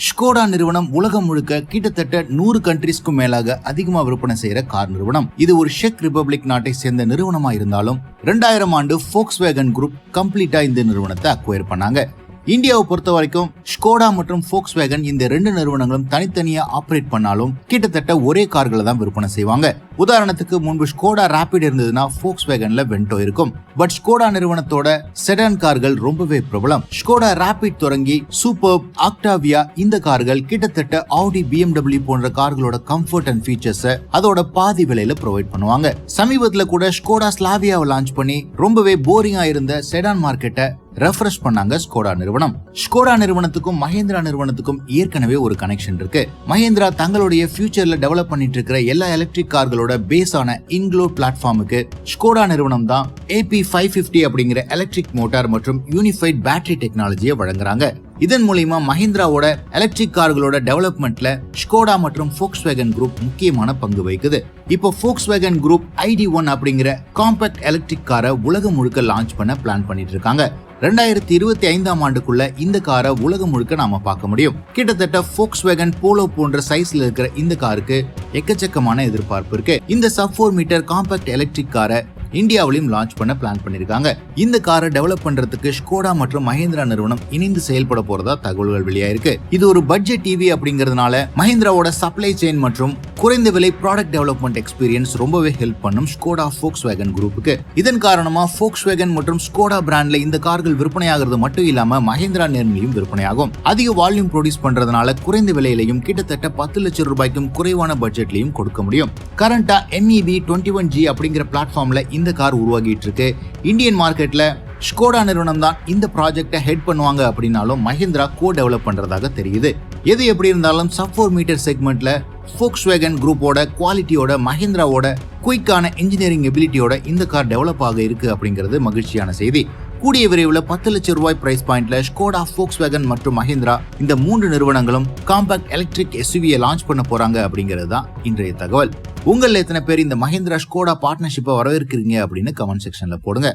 Skoda நிறுவனம் உலகம் முழுக்க கிட்டத்தட்ட 100 கண்ட்ரீஸ்க்கும் மேலாக அதிகமா விற்பனை செய்யற கார் நிறுவனம். இது ஒரு செக் ரிபப்ளிக் நாட்டை சேர்ந்த நிறுவனமா இருந்தாலும் 2000 ஆண்டு Volkswagen Group கம்ப்ளீட்டா இந்த நிறுவனத்தை அக்வயர் பண்ணாங்க. இந்தியாவை பொறுத்த வரைக்கும் ஸ்கோடா மற்றும் Volkswagen இந்த ரெண்டு நிறுவனங்களும் தனித்தனியா ஆபரேட் பண்ணாலும் கிட்டத்தட்ட ஒரே கார்களை தான் விற்பனை செய்வாங்க. உதாரணத்துக்கு முன்பு ஸ்கோடா ராபிட் இருந்ததுன்னா Volkswagenல வென்டோ இருக்கும். பட் ஸ்கோடா நிறுவனத்தோட செடான் கார்கள் ரொம்பவே பிரபலம். ஸ்கோடா ராபிட் தொடங்கி சூப்பர்ப், ஆக்டாவியா இந்த கார்கள் கிட்டத்தட்ட ஆடி, BMW போன்ற கார்களோட கம்ஃபர்ட் அண்ட் ஃபீச்சர்ஸ் அதோட பாதி விலையில ப்ரொவைட் பண்ணுவாங்க. சமீபத்துல கூட ஸ்கோடா ஸ்லாவியாவை லான்ச் பண்ணி ரொம்பவே போரிங்கா இருந்த செடான் மார்க்கெட்டை ரெஃப்ரெஷ் பண்ணாங்க ஸ்கோடா நிறுவனம். ஸ்கோடா நிறுவனத்துக்கும் மஹிந்திரா நிறுவனத்துக்கும் ஏற்கனவே ஒரு கனெக்ஷன் இருக்கு. மஹிந்திரா தங்களுடைய ஃபியூச்சர்ல டெவலப் பண்ணிட்டு இருக்கிற எல்லா எலக்ட்ரிக் கார்களோட பேஸான இன்க்ளூட் பிளாட்ஃபார்முக்கு ஸ்கோடா நிறுவனம் தான் AP550 அப்படிங்கிற எலக்ட்ரிக் மோட்டார் மற்றும் யூனிஃபைட் பேட்டரி டெக்னாலஜியை வழங்குறாங்க. இதன் மூலமா மஹிந்திராவோட எலக்ட்ரிக் கார்களோட டெவலப்மெண்ட்ல ஸ்கோடா மற்றும் Volkswagen Group முக்கியமான பங்கு வகிக்குது. இப்போ Volkswagen Group ID1 அப்படிங்கிற காம்பாக்ட் எலக்ட்ரிக் காரை உலகம் முழுக்க லான்ச் பண்ண பிளான் பண்ணிட்டு இருக்காங்க. 2025 ஆண்டுக்குள்ள இந்த காரை உலகம் முழுக்க நாம பார்க்க முடியும். கிட்டத்தட்ட Volkswagen Polo போன்ற சைஸ்ல இருக்கிற இந்த காருக்கு எக்கச்சக்கமான எதிர்பார்ப்பு இருக்கு. இந்த சப் 4 மீட்டர் காம்பாக்ட் எலக்ட்ரிக் காரை இந்தியாவிலும் லான்ச் பண்ண பிளான் பண்ணிருக்காங்க. இந்த காரை டெவலப் பண்றதுக்கு ஸ்கோடா மற்றும் மஹிந்திரா நிறுவனம் இணைந்து செயல்பட போறதா தகவல்கள் வெளியாயிருக்கு. இது ஒரு பட்ஜெட் டிவி அப்படிங்கறதுனால மஹிந்திராவோட சப்ளை செயின் மற்றும் குறைந்த விலை ப்ராடக்ட் டெவலப்மெண்ட் எக்ஸ்பீரியன்ஸ் ரொம்பவே ஹெல்ப் பண்ணும் ஸ்கோடா Volkswagen குரூப்புக்கு. இதன் காரணமா Volkswagen மற்றும் ஸ்கோடா பிராண்ட்ல இந்த கார்கள் விற்பனையாகிறது மட்டும் இல்லாம மஹிந்திரா நேர்மையும் விற்பனையாகும். அதிக வால்யூம் ப்ரொடியூஸ் பண்றதுனால குறைந்த விலையிலையும் கிட்டத்தட்ட 10 லட்சம் ரூபாய்க்கும் குறைவான பட்ஜெட்லயும் கொடுக்க முடியும். கரண்டா MEB21G அப்படிங்கிற பிளாட்ஃபார்ம்ல இந்த கார் உருவாகிட்டு இருக்கு. இந்தியன் மார்க்கெட்ல ஸ்கோடா நிறுவனம் தான் இந்த ப்ராஜெக்டை ஹெட் பண்ணுவாங்க அப்படின்னாலும் மஹிந்திரா கோ டெவலப் பண்றதாக தெரியுது. எது எப்படி இருந்தாலும் சப் 4 மீட்டர் செக்மெண்ட்ல Volkswagen குரூப்போட குவாலிட்டியோட மஹிந்திராவோட குயிக்கான இன்ஜினியரிங் எபிலிட்டியோட இந்த கார் டெவலப் ஆக இருக்கு அப்படிங்கிறது மகிழ்ச்சியான செய்தி. கூடிய விரைவில் 10 லட்சம் ரூபாய் பிரைஸ் பாயிண்ட்ல ஸ்கோடா, Volkswagen மற்றும் மஹிந்திரா இந்த 3 நிறுவனங்களும் காம்பாக்ட் எலக்ட்ரிக் SUV-யை லான்ச் பண்ண போறாங்க அப்படிங்கிறது தான் இன்றைய தகவல். உங்கள எத்தனை பேர் இந்த மஹிந்திரா ஸ்கோடா பார்ட்னர்ஷிப்பை வரவேற்கிறீங்க அப்படின்னு கமெண்ட் செக்ஷன்ல போடுங்க.